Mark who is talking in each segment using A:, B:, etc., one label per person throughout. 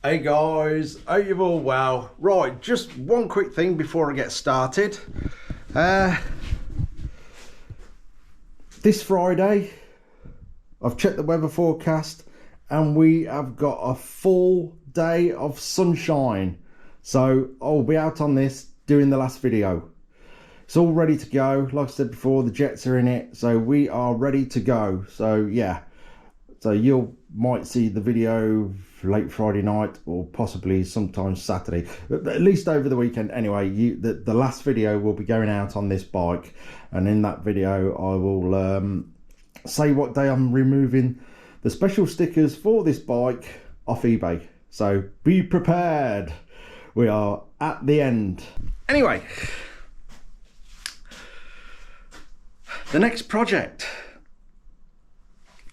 A: Hey guys, hope you're all well. Right, just one quick thing before I get started. This Friday, I've checked the weather forecast and we have got a full day of sunshine. So I'll be out on this doing the last video. It's all ready to go. Like I said before, the jets are in it, so we are ready to go. So yeah, so you might see the video late Friday night or possibly sometime Saturday, but at least over the weekend anyway. The last video will be going out on this bike, and in that video I will say what day I'm removing the special stickers for this bike off eBay. So be prepared, we are at the end. Anyway, the next project.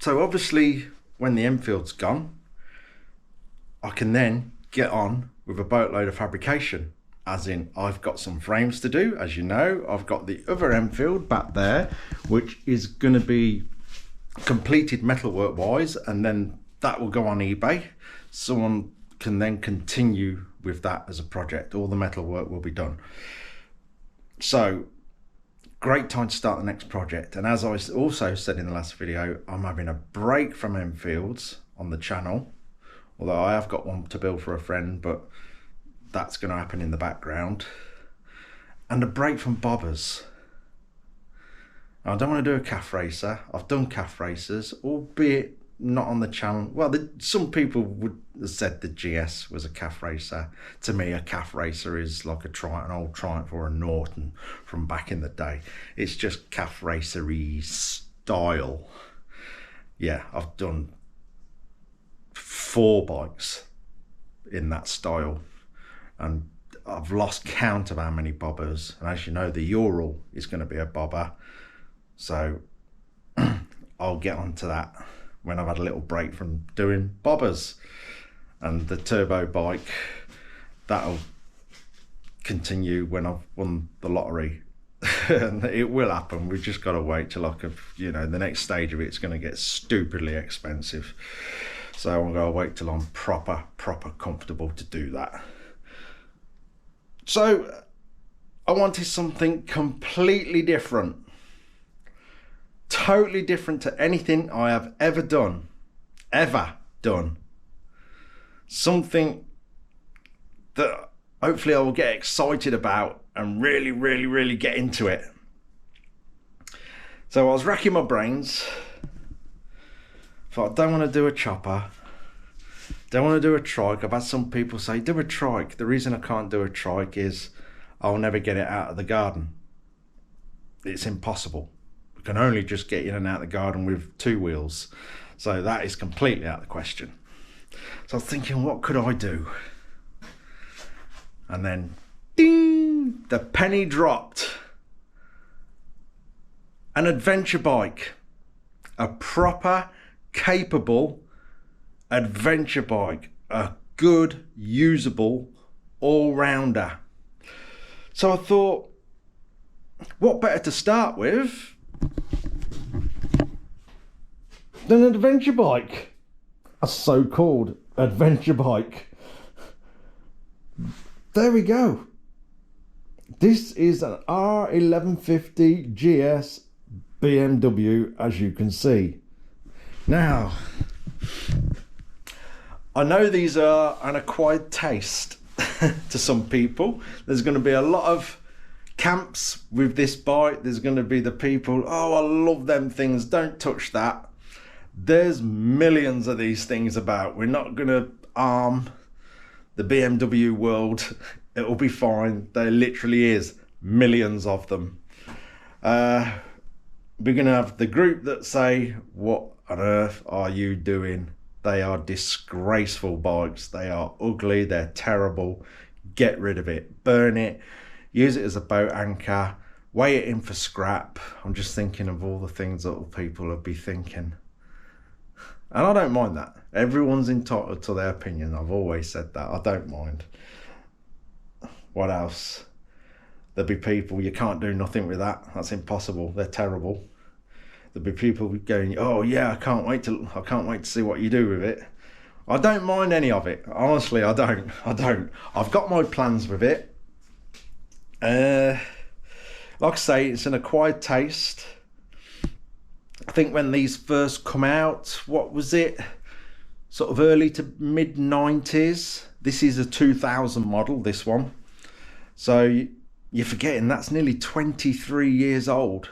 A: So obviously when the Enfield's gone, I can then get on with a boatload of fabrication, as in I've got some frames to do. As you know, I've got the other Enfield back there, which is going to be completed metalwork wise, and then that will go on eBay. Someone can then continue with that as a project. All the metalwork will be done. So great time to start the next project. And as I also said in the last video, I'm having a break from Enfields on the channel, although I have got one to build for a friend, but that's going to happen in the background. And a break from bobbers. Now, I don't want to do a calf racer. I've done calf racers, albeit not on the channel. Well, some people would have said the GS was a calf racer. To me, a calf racer is like an old Triumph or a Norton from back in the day. It's just calf racery style. Yeah, I've done 4 bikes in that style, and I've lost count of how many bobbers. And as you know, the Ural is going to be a bobber, so I'll get onto that when I've had a little break from doing bobbers. And the turbo bike, that'll continue when I've won the lottery. And it will happen. We've just got to wait till the next stage of it's going to get stupidly expensive. So I'm going to wait till I'm proper comfortable to do that. So I wanted something completely different. Totally different to anything I have ever done. Something that hopefully I will get excited about and really get into it. So I was racking my brains. Thought, I don't want to do a chopper. Don't want to do a trike. I've had some people say, do a trike. The reason I can't do a trike is I'll never get it out of the garden. It's impossible. We can only just get in and out of the garden with 2 wheels. So that is completely out of the question. So I was thinking, what could I do? And then, ding, the penny dropped. An adventure bike. A proper, capable adventure bike. A good, usable all-rounder. So I thought, what better to start with than an adventure bike? A so-called adventure bike. There we go. This is an R1150 GS BMW, as you can see. Now, I know these are an acquired taste to some people. There's going to be a lot of camps with this bike. There's going to be the people, oh, I love them things, don't touch that. There's millions of these things about. We're not going to arm the BMW world. It'll be fine. There literally is millions of them. We're going to have the group that say, what on earth are you doing? They are disgraceful bikes. They are ugly. They're terrible. Get rid of it. Burn it. Use it as a boat anchor. Weigh it in for scrap. I'm just thinking of all the things that people will be thinking. And I don't mind that. Everyone's entitled to their opinion. I've always said that. I don't mind. What else? There'll be people, you can't do nothing with that. That's impossible. They're terrible. There'll be people going, oh yeah, I can't wait to see what you do with it. I don't mind any of it. Honestly, I don't. I've got my plans with it. Like I say, it's an acquired taste. I think when these first come out, what was it? Sort of early to mid 90s. This is a 2000 model, this one. So you're forgetting that's nearly 23 years old.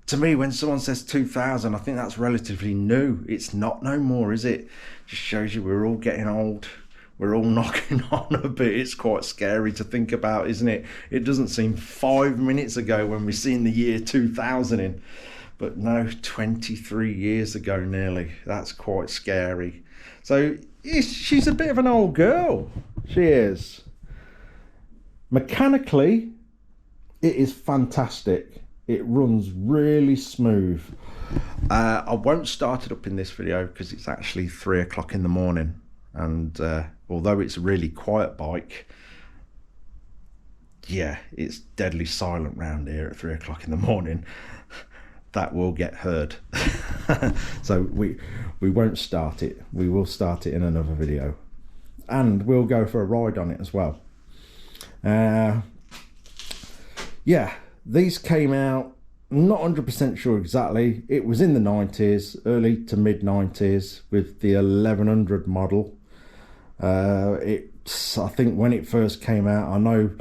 A: To me, when someone says 2000, I think that's relatively new. It's not no more, is it? Just shows you we're all getting old. We're all knocking on a bit. It's quite scary to think about, isn't it? It doesn't seem 5 minutes ago when we're seeing the year 2000 in. But no, 23 years ago nearly. That's quite scary. So she's a bit of an old girl. She is. Mechanically, it is fantastic. It runs really smooth. I won't start it up in this video because it's actually 3 o'clock in the morning, and although it's a really quiet bike, yeah, it's deadly silent round here at 3 o'clock in the morning. That will get heard. So we won't start it. We will start it in another video, and we'll go for a ride on it as well. Yeah, these came out, not 100% sure exactly. It was in the 90s, early to mid 90s, with the 1100 model. I think when it first came out, I know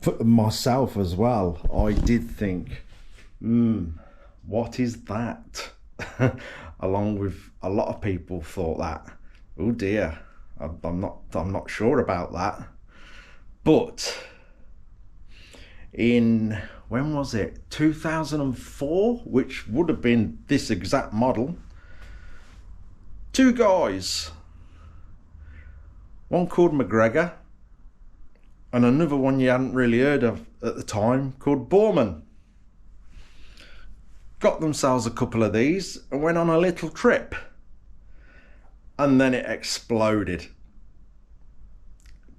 A: for myself as well, I did think, what is that? Along with a lot of people thought that. Oh dear, I'm not sure about that. But in, when was it, 2004, which would have been this exact model, two guys, one called McGregor and another one you hadn't really heard of at the time called Borman, got themselves a couple of these and went on a little trip, and then it exploded.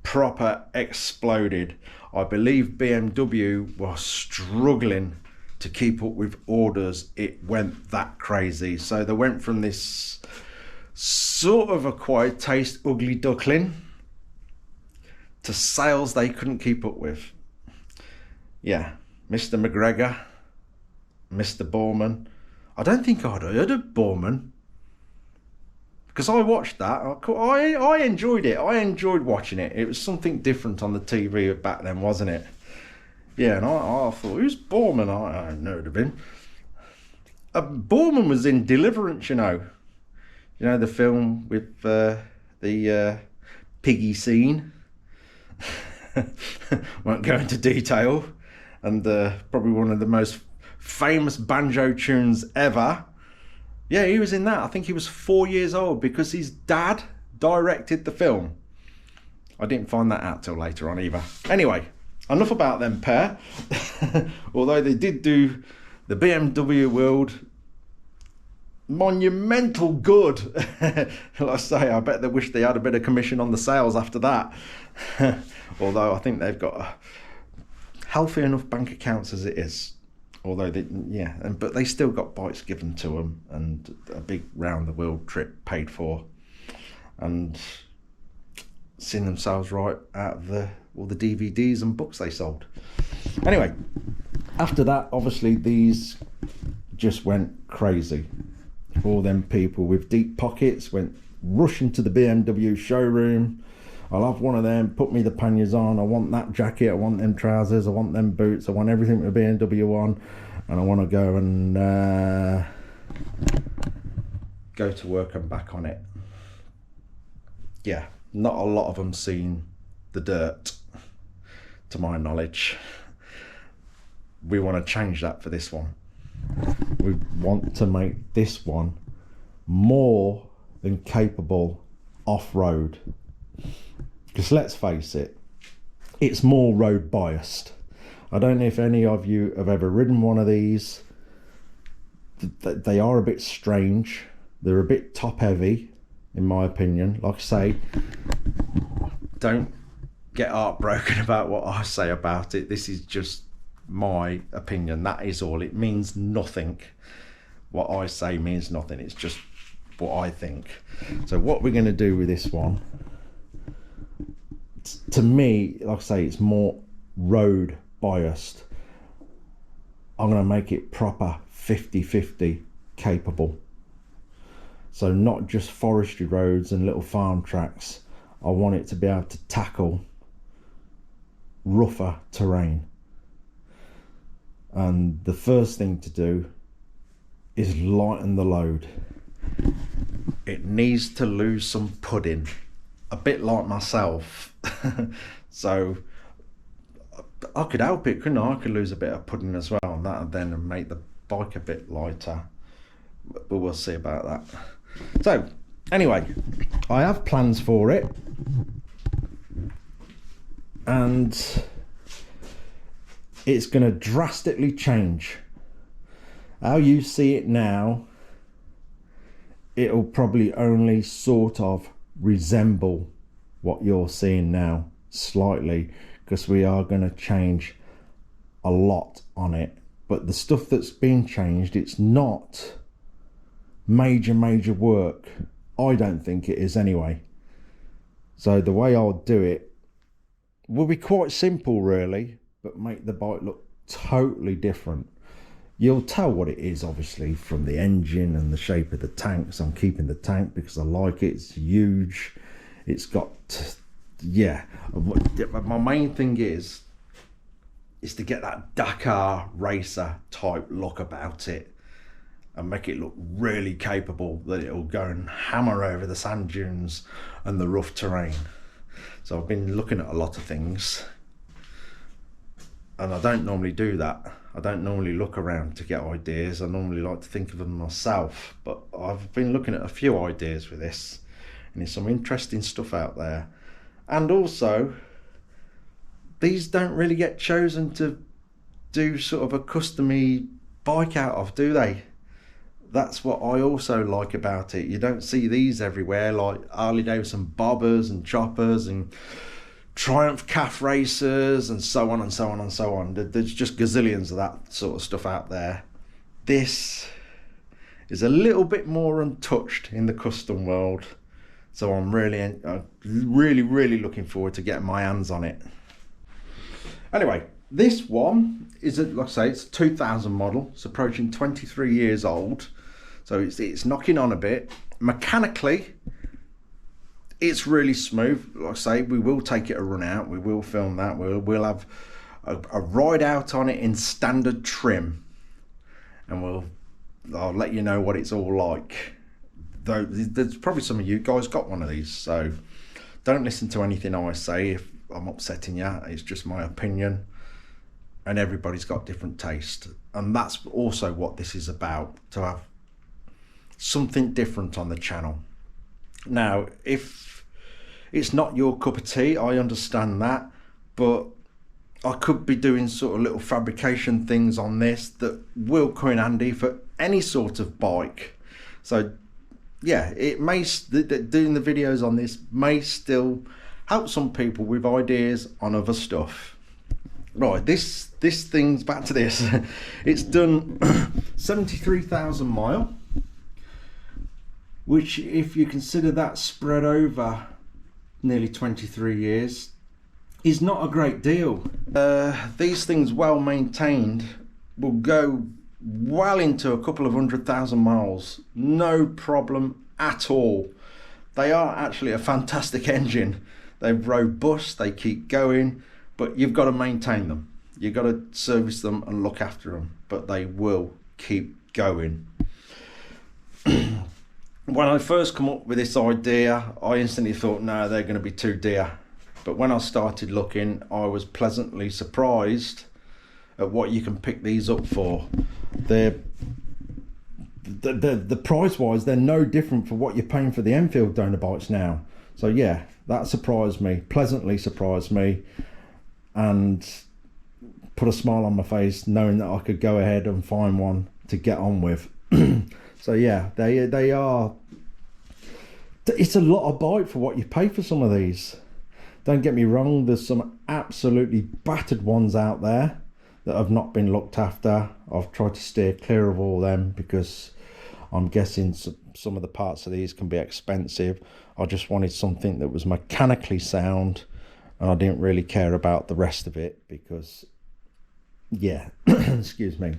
A: Proper exploded. I believe BMW was struggling to keep up with orders. It went that crazy. So they went from this sort of acquired taste ugly duckling to sales they couldn't keep up with. Yeah, Mr. McGregor, Mr. Borman. I don't think I'd heard of Borman, because I watched that. I enjoyed it. I enjoyed watching it. It was something different on the TV back then, wasn't it? Yeah, and I thought, who's Borman? I hadn't heard of him. Borman was in Deliverance, you know. You know, the film with the piggy scene. Won't go into detail. And probably one of the most famous banjo tunes ever. Yeah, he was in that. I think he was 4 years old because his dad directed the film. I didn't find that out till later on either. Anyway, enough about them pair. Although they did do the BMW world monumental good. Like I say, I bet they wish they had a bit of commission on the sales after that. Although I think they've got a healthy enough bank accounts as it is. Although they, yeah, but they still got bikes given to them and a big round the world trip paid for, and seeing themselves right out of all the DVDs and books they sold. Anyway, after that, obviously these just went crazy. All them people with deep pockets went rushing to the BMW showroom. I'll have one of them, put me the panniers on, I want that jacket, I want them trousers, I want them boots, I want everything with BMW on, and I want to go and go to work and back on it. Yeah, not a lot of them seen the dirt, to my knowledge. We want to change that for this one. We want to make this one more than capable off-road. Because let's face it, it's more road biased. I don't know if any of you have ever ridden one of these. They are a bit strange. They're a bit top heavy, in my opinion. Like I say, don't get heartbroken about what I say about it. This is just my opinion. That is all. It means nothing. What I say means nothing. It's just what I think. So what we're going to do with this one, to me, like I say, it's more road biased. I'm going to make it proper 50-50 capable. So not just forestry roads and little farm tracks. I want it to be able to tackle rougher terrain. And the first thing to do is lighten the load. It needs to lose some pudding, a bit like myself. So I could help it, couldn't I? I could lose a bit of pudding as well, and that would then make the bike a bit lighter, but we'll see about that. So anyway, I have plans for it, and it's going to drastically change. How you see it now, it'll probably only sort of resemble what you're seeing now slightly, because we are going to change a lot on it. But the stuff that's been changed, it's not major work. I don't think it is anyway. So the way I'll do it will be quite simple really, but make the bike look totally different. You'll tell what it is obviously from the engine and the shape of the tanks. I'm keeping the tank because I like it. It's huge. It's got, yeah, my main thing is to get that Dakar racer type look about it and make it look really capable, that it'll go and hammer over the sand dunes and the rough terrain. So I've been looking at a lot of things, and I don't normally do that. I don't normally look around to get ideas. I normally like to think of them myself, but I've been looking at a few ideas with this, and there's some interesting stuff out there. And also, these don't really get chosen to do sort of a custom-y bike out of, do they? That's what I also like about it. You don't see these everywhere, like Harley Davidson bobbers and choppers and Triumph calf racers and so on and so on and so on. There's just gazillions of that sort of stuff out there. This is a little bit more untouched in the custom world, so I'm really looking forward to getting my hands on it. Anyway, this one is, like I say, it's a 2000 model. It's approaching 23 years old, so it's knocking on a bit. Mechanically, it's really smooth. Like I say, we will take it a run out. We will film that. We'll have a ride out on it in standard trim, and I'll let you know what it's all like. Though there's probably some of you guys got one of these, so don't listen to anything I say if I'm upsetting you. It's just my opinion, and everybody's got different taste, and that's also what this is about, to have something different on the channel. Now, if it's not your cup of tea, I understand that, but I could be doing sort of little fabrication things on this that will come in handy for any sort of bike. So yeah, it may, doing the videos on this may still help some people with ideas on other stuff. Right, this thing's back to this. It's done 73,000 miles, which, if you consider that spread over nearly 23 years, is not a great deal. These things, well maintained, will go well into a couple of 100,000 miles, no problem at all. They are actually a fantastic engine. They're robust, they keep going, but you've got to maintain them. You've got to service them and look after them, but they will keep going. When I first come up with this idea, I instantly thought, no, they're going to be too dear. But when I started looking, I was pleasantly surprised at what you can pick these up for. The price wise, they're no different for what you're paying for the Enfield donor bikes now. So yeah, that surprised me, pleasantly surprised me, and put a smile on my face knowing that I could go ahead and find one to get on with. So yeah, they are, it's a lot of bike for what you pay for some of these. Don't get me wrong, there's some absolutely battered ones out there that have not been looked after. I've tried to steer clear of all them because I'm guessing some of the parts of these can be expensive. I just wanted something that was mechanically sound, and I didn't really care about the rest of it because, yeah, excuse me,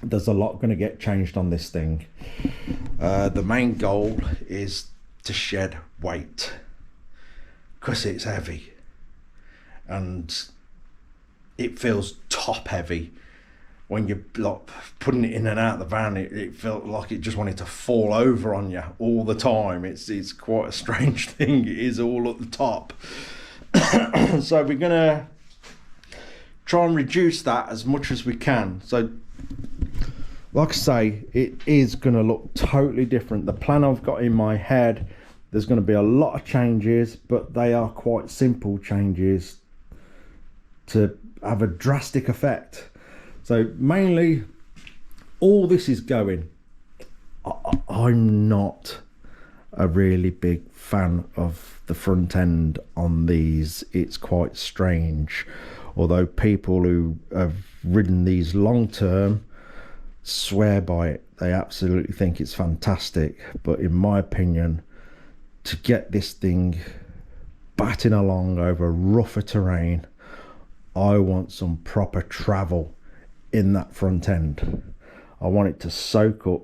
A: there's a lot going to get changed on this thing. The main goal is to shed weight because it's heavy, and it feels top heavy. When you're like putting it in and out of the van, it felt like it just wanted to fall over on you all the time. It's quite a strange thing. It is all at the top. So we're gonna try and reduce that as much as we can. So like I say, it is gonna look totally different. The plan I've got in my head, there's gonna be a lot of changes, but they are quite simple changes to have a drastic effect. So mainly all this is going, I'm not a really big fan of the front end on these. It's quite strange, although people who have ridden these long term swear by it. They absolutely think it's fantastic, but in my opinion, to get this thing batting along over rougher terrain, I want some proper travel in that front end. I want it to soak up,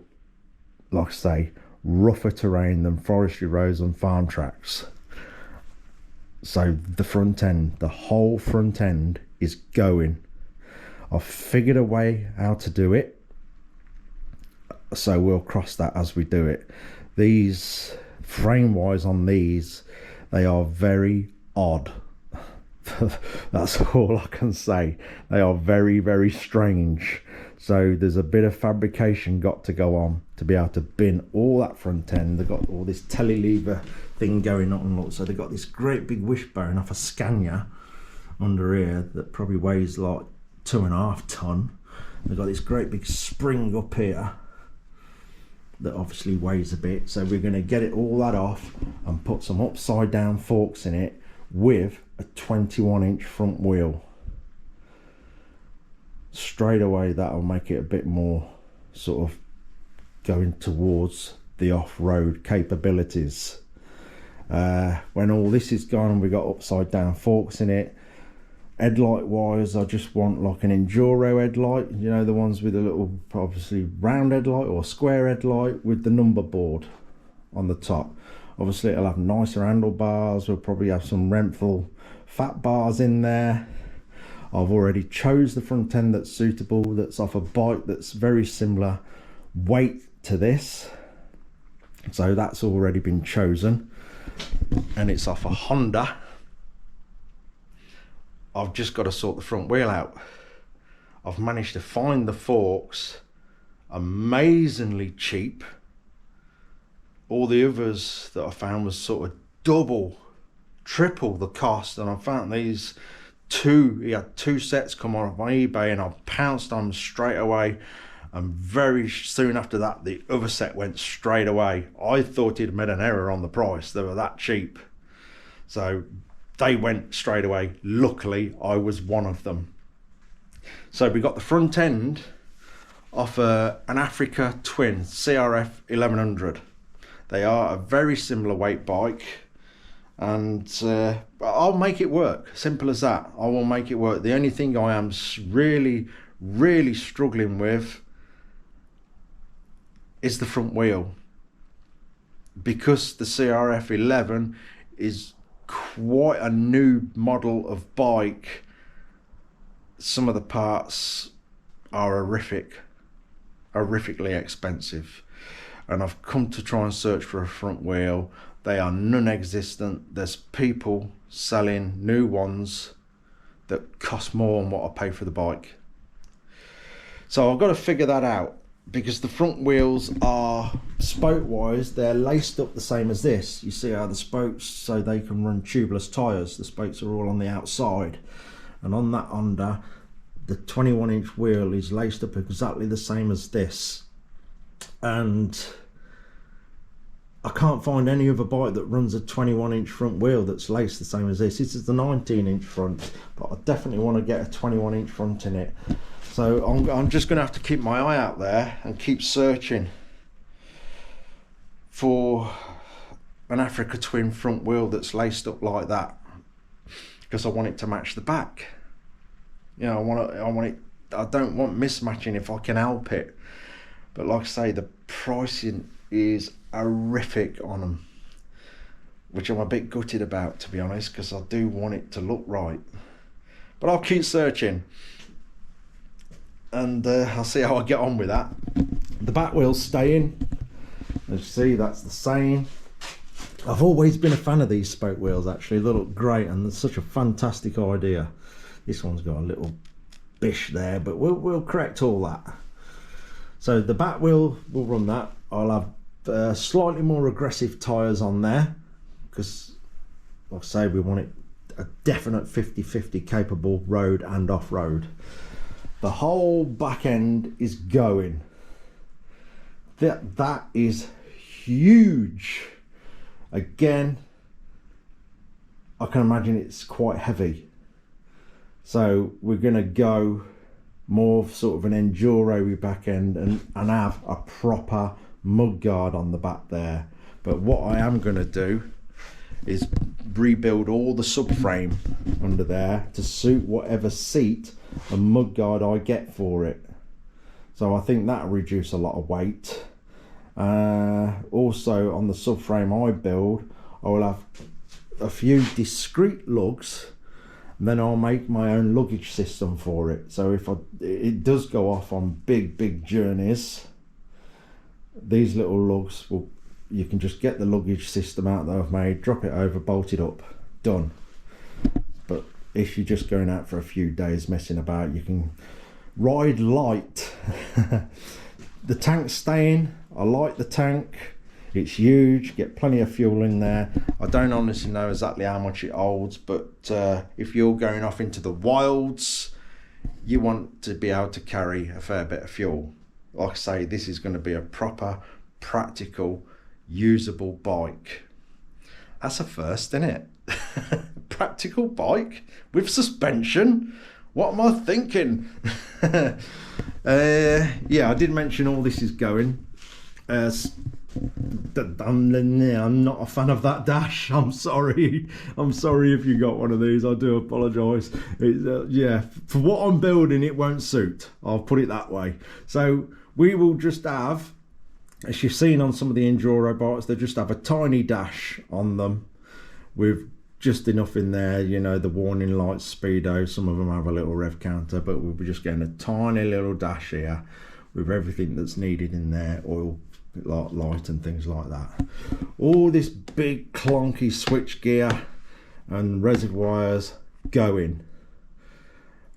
A: like I say, rougher terrain than forestry roads and farm tracks. So the front end, the whole front end is going. I've figured a way how to do it, so we'll cross that as we do it. These frame wise on these, they are very odd. That's all I can say. They are very, very strange. So there's a bit of fabrication got to go on to be able to bin all that front end. They've got all this telelever thing going on. Look, so they've got this great big wishbone off a Scania under here that probably weighs like 2.5 ton. They've got this great big spring up here that obviously weighs a bit. So we're going to get it all that off and put some upside down forks in it with a 21-inch front wheel. Straight away that'll make it a bit more sort of going towards the off-road capabilities. When all this is gone and we got upside down forks in it, headlight wise, I just want like an enduro headlight, you know, the ones with a little obviously round headlight or square headlight with the number board on the top. Obviously it'll have nicer handlebars. We'll probably have some Renthal fat bars in there. I've already chose the front end that's suitable, that's off a bike that's very similar weight to this, so that's already been chosen, and it's off a Honda. I've just got to sort the front wheel out. I've managed to find the forks amazingly cheap. All the others that I found was sort of double, triple the cost, and I found these two, he had two sets come on eBay, and I pounced on them straight away, and very soon after that the other set went straight away. I thought he'd made an error on the price, they were that cheap, so they went straight away. Luckily I was one of them. So we got the front end off an Africa Twin CRF 1100. They are a very similar weight bike, and I'll make it work. Simple as that. I will make it work. The only thing I am really struggling with is the front wheel, because the CRF 11 is quite a new model of bike. Some of the parts are horrifically expensive, and I've come to try and search for a front wheel. They are non-existent. There's people selling new ones that cost more than what I pay for the bike. So I've got to figure that out, because the front wheels are, spoke wise, they're laced up the same as this. You see how the spokes, so they can run tubeless tyres, the spokes are all on the outside, and on that Honda the 21-inch wheel is laced up exactly the same as this, and I can't find any other bike that runs a 21-inch front wheel that's laced the same as this. This is the 19-inch front, but I definitely want to get a 21-inch front in it. So I'm just going to have to keep my eye out there and keep searching. for an Africa Twin front wheel that's laced up like that, because I want it to match the back. You know, I don't want mismatching if I can help it. But like I say, the pricing is horrific on them, which I'm a bit gutted about, to be honest, because I do want it to look right. But I'll keep searching, and I'll see how I get on with that. The back wheel's staying. As you see, that's the same. I've always been a fan of these spoke wheels, actually. They look great, and it's such a fantastic idea. This one's got a little bish there, but we'll correct all that. So the back wheel will run that. I'll have slightly more aggressive tyres on there, because like I say, we want it a definite 50-50 capable road and off-road. The whole back end is going. That is huge. Again, I can imagine it's quite heavy. So we're going to go more sort of an enduro back end and have a proper mud guard on the back there. But what I am going to do is rebuild all the subframe under there to suit whatever seat and mud guard I get for it. So I think that'll reduce a lot of weight. Also on the subframe I build, I will have a few discrete lugs, and then I'll make my own luggage system for it. So if it does go off on big journeys, these little lugs will, you can just get the luggage system out that I've made, drop it over, bolt it up, done. But if you're just going out for a few days messing about, you can ride light. The tank's staying. I like the tank. It's huge, get plenty of fuel in there. I don't honestly know exactly how much it holds, but if you're going off into the wilds, you want to be able to carry a fair bit of fuel. Like I say, this is going to be a proper, practical, usable bike. That's a first, isn't it? Practical bike with suspension. What am I thinking? Yeah, I did mention all this is going. I'm not a fan of that dash. I'm sorry. I'm sorry if you got one of these. I do apologise. Yeah, for what I'm building, it won't suit. I'll put it that way. So we will just have, as you've seen on some of the enduro bikes, they just have a tiny dash on them with just enough in there, you know, the warning lights, speedo. Some of them have a little rev counter, but we'll be just getting a tiny little dash here with everything that's needed in there, oil light and things like that. All this big clunky switch gear and reservoirs going.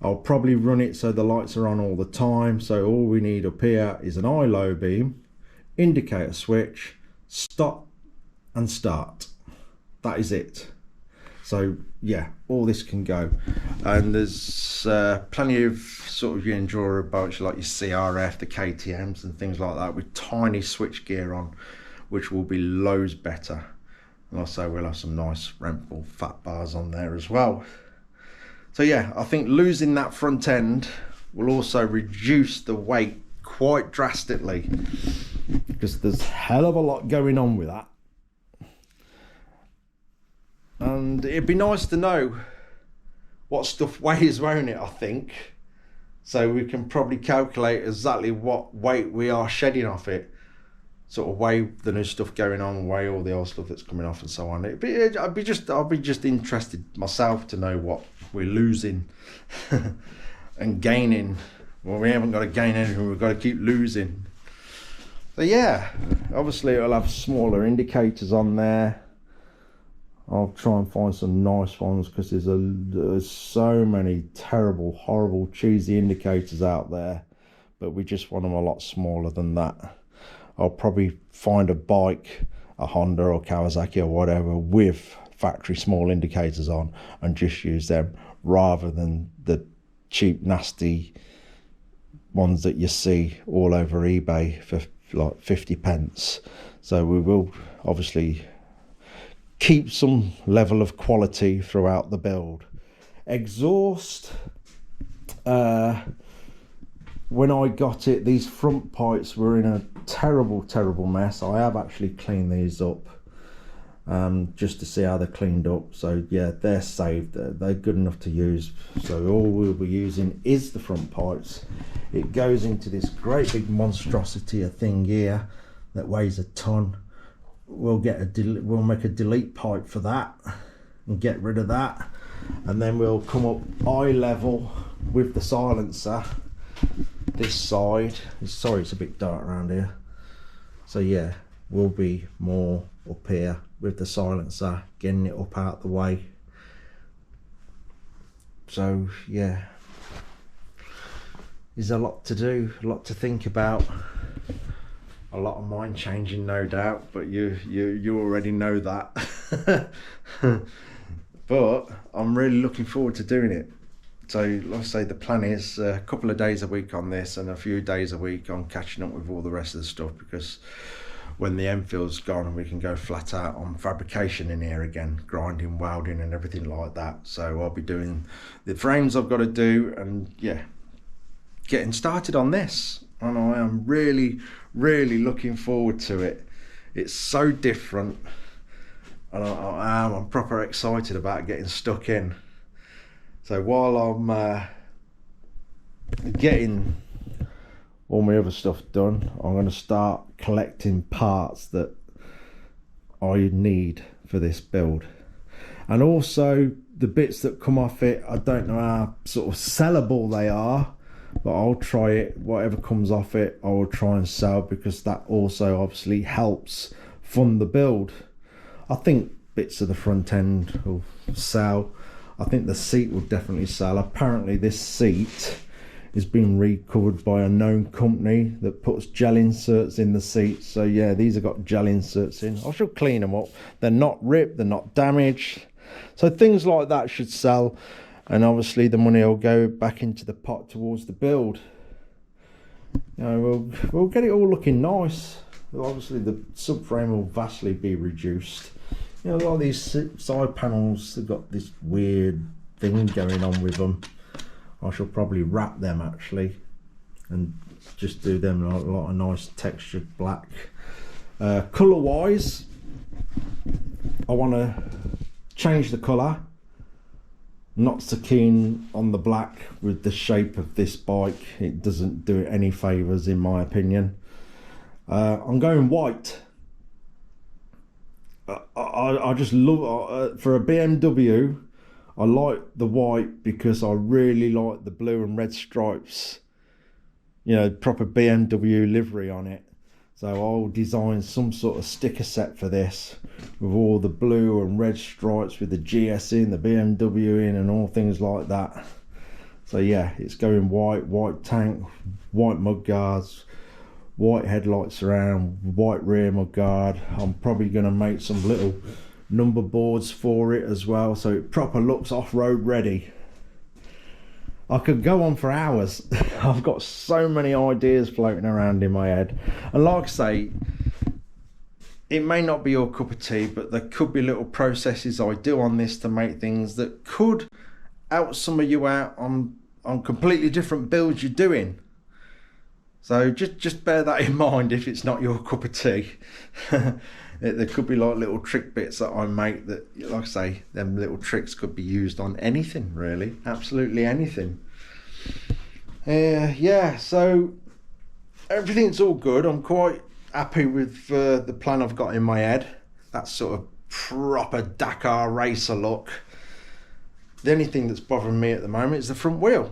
A: I'll probably run it so the lights are on all the time. So all we need up here is an high-low beam, indicator switch, stop and start. That is it. So yeah, all this can go, and there's plenty of sort of your enduro boats like your CRF, the KTMs and things like that with tiny switch gear on, which will be loads better. And also we'll have some nice Renthal fat bars on there as well. So yeah, I think losing that front end will also reduce the weight quite drastically, because there's a hell of a lot going on with that. And it'd be nice to know what stuff weighs, won't it, I think. So we can probably calculate exactly what weight we are shedding off it. Sort of weigh the new stuff going on, weigh all the old stuff that's coming off and so on. I'll be just interested myself to know what we're losing and gaining. Well, we haven't got to gain anything, we've got to keep losing. So yeah, obviously it'll have smaller indicators on there. I'll try and find some nice ones, because there's so many terrible, horrible, cheesy indicators out there, but we just want them a lot smaller than that. I'll probably find a bike, a Honda or Kawasaki or whatever, with factory small indicators on, and just use them rather than the cheap, nasty ones that you see all over eBay for like 50 pence. So we will obviously keep some level of quality throughout the build. Exhaust, when I got it, these front pipes were in a terrible mess. I have actually cleaned these up just to see how they're cleaned up. So yeah, they're saved, they're good enough to use. So all we'll be using is the front pipes. It goes into this great big monstrosity of thing here that weighs a ton. We'll make a delete pipe for that and get rid of that, and then we'll come up eye level with the silencer this side. Sorry, it's a bit dark around here. So yeah, we'll be more up here with the silencer, getting it up out the way. So yeah, there's a lot to do, a lot to think about, a lot of mind changing, no doubt, but you already know that. But I'm really looking forward to doing it. So like I say, the plan is a couple of days a week on this and a few days a week on catching up with all the rest of the stuff, because when the Enfield's gone, we can go flat out on fabrication in here again, grinding, welding and everything like that. So I'll be doing the frames I've got to do, and yeah, getting started on this. And I am really looking forward to it. It's so different, and I'm proper excited about getting stuck in. So while I'm getting all my other stuff done, I'm going to start collecting parts that I need for this build. And also the bits that come off it, I don't know how sort of sellable they are, but I'll try it. Whatever comes off it, I will try and sell, because that also obviously helps fund the build. I think bits of the front end will sell. I think the seat will definitely sell. Apparently this seat is being recovered by a known company that puts gel inserts in the seat. So yeah, these have got gel inserts in. I shall clean them up. They're not ripped, they're not damaged. So things like that should sell. And obviously the money will go back into the pot towards the build. You know, we'll get it all looking nice. Obviously the subframe will vastly be reduced. You know, a lot of these side panels, they've got this weird thing going on with them. I shall probably wrap them actually and just do them a lot of nice textured black. Colour wise, I want to change the colour. Not so keen on the black with the shape of this bike. It doesn't do it any favours in my opinion. I'm going white. I just love, for a BMW, I like the white because I really like the blue and red stripes. You know, proper BMW livery on it. So I'll design some sort of sticker set for this with all the blue and red stripes with the GS in, the BMW in and all things like that. So yeah, it's going white, white tank, white mud guards, white headlights around, white rear mud guard. I'm probably going to make some little number boards for it as well, so it proper looks off-road ready. I could go on for hours. I've got so many ideas floating around in my head, and like I say, it may not be your cup of tea, but there could be little processes I do on this to make things that could help some of you out on completely different builds you're doing. So just bear that in mind if it's not your cup of tea. There could be like little trick bits that I make that, like I say, them little tricks could be used on anything really, absolutely anything. Yeah, so everything's all good. I'm quite happy with the plan I've got in my head. That sort of proper Dakar racer look. The only thing that's bothering me at the moment is the front wheel.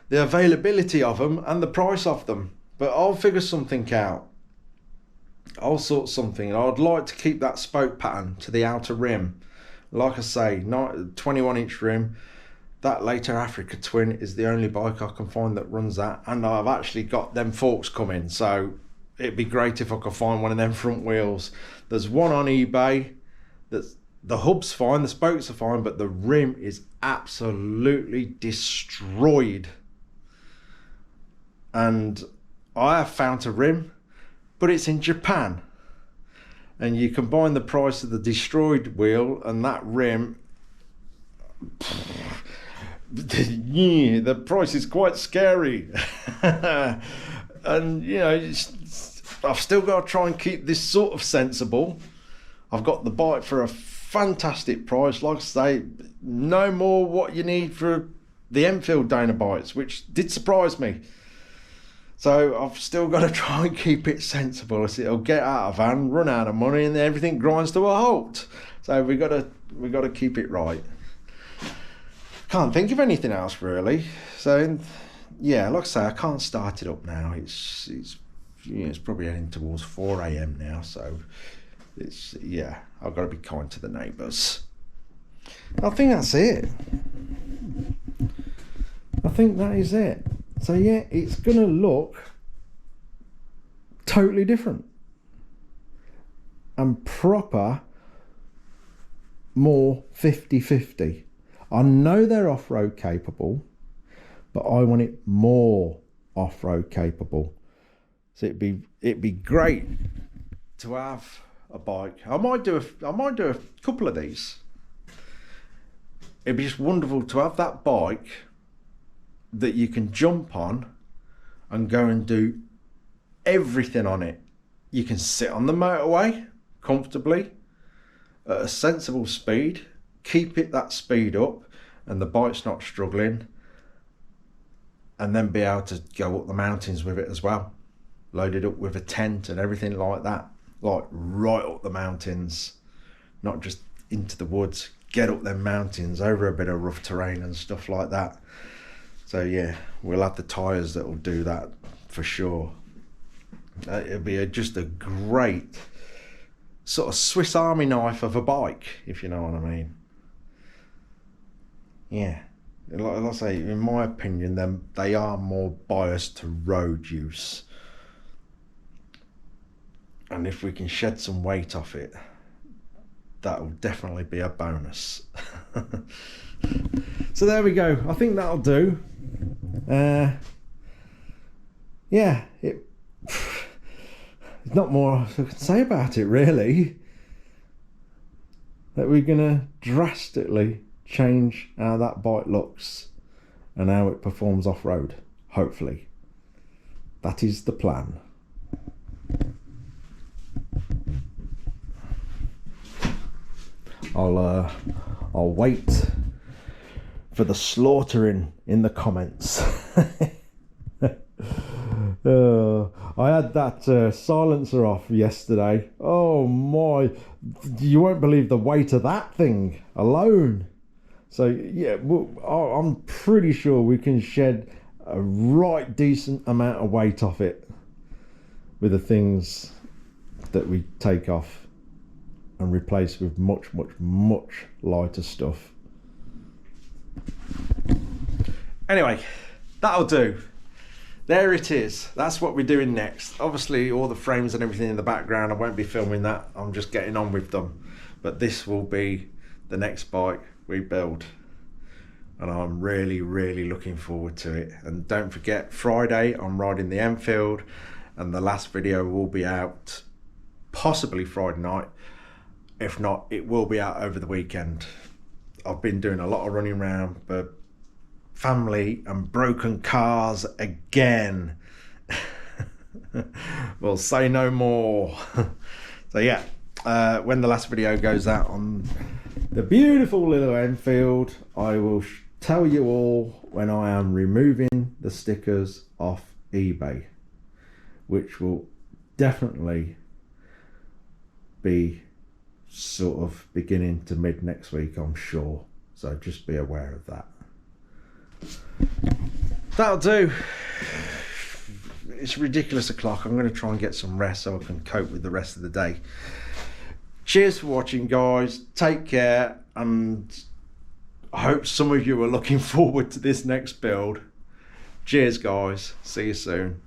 A: The availability of them and the price of them, but I'll figure something out. I'll sort something. I'd like to keep that spoke pattern to the outer rim. Like I say, 21-inch rim. That later Africa Twin is the only bike I can find that runs that, and I've actually got them forks coming, so it'd be great if I could find one of them front wheels. There's one on eBay that's, the hub's fine, the spokes are fine, but the rim is absolutely destroyed. And I have found a rim, but it's in Japan. And you combine the price of the destroyed wheel and that rim, yeah, the price is quite scary. And you know, I've still got to try and keep this sort of sensible. I've got the bike for a fantastic price. Like I say, no more what you need for the Enfield Dana bikes, which did surprise me. So I've still got to try and keep it sensible. It'll get out of hand, run out of money, and everything grinds to a halt. So we got to keep it right. Can't think of anything else really. So yeah, like I say, I can't start it up now. It's probably heading towards 4 AM now. So I've got to be kind to the neighbours. I think that's it. I think that is it. So yeah, it's going to look totally different and proper, more 50-50. I know they're off-road capable, but I want it more off-road capable. So it'd be great to have a bike. I might do a couple of these. It'd be just wonderful to have that bike that you can jump on and go and do everything on it. You can sit on the motorway comfortably at a sensible speed, keep that speed up and the bike's not struggling, and then be able to go up the mountains with it as well, loaded up with a tent and everything like that, like right up the mountains, not just into the woods, get up them mountains over a bit of rough terrain and stuff like that. So yeah, we'll have the tyres that will do that for sure. It'll be just a great sort of Swiss Army knife of a bike, if you know what I mean. Yeah, like I say, in my opinion, they are more biased to road use. And if we can shed some weight off it, that will definitely be a bonus. So there we go. I think that'll do. Yeah, there's not more I can say about it really. That we're gonna drastically change how that bike looks and how it performs off-road, hopefully. That is the plan. I'll wait for the slaughtering in the comments. I had that silencer off yesterday. Oh my, you won't believe the weight of that thing alone. So yeah, I'm pretty sure we can shed a right decent amount of weight off it with the things that we take off and replace with much lighter stuff. Anyway, that'll do. There it is. That's what we're doing next. Obviously all the frames and everything in the background, I won't be filming that. I'm just getting on with them. But this will be the next bike we build. And I'm really looking forward to it. And don't forget, Friday I'm riding the Enfield, and the last video will be out possibly Friday night. If not, it will be out over the weekend. I've been doing a lot of running around for family and broken cars again. We'll say no more. So yeah, when the last video goes out on the beautiful little Enfield, I will tell you all when I am removing the stickers off eBay, which will definitely be sort of beginning to mid next week, I'm sure. So just be aware of that. That'll do. It's ridiculous o'clock. I'm going to try and get some rest so I can cope with the rest of the day. Cheers for watching, guys. Take care, and I hope some of you are looking forward to this next build. Cheers, guys. See you soon.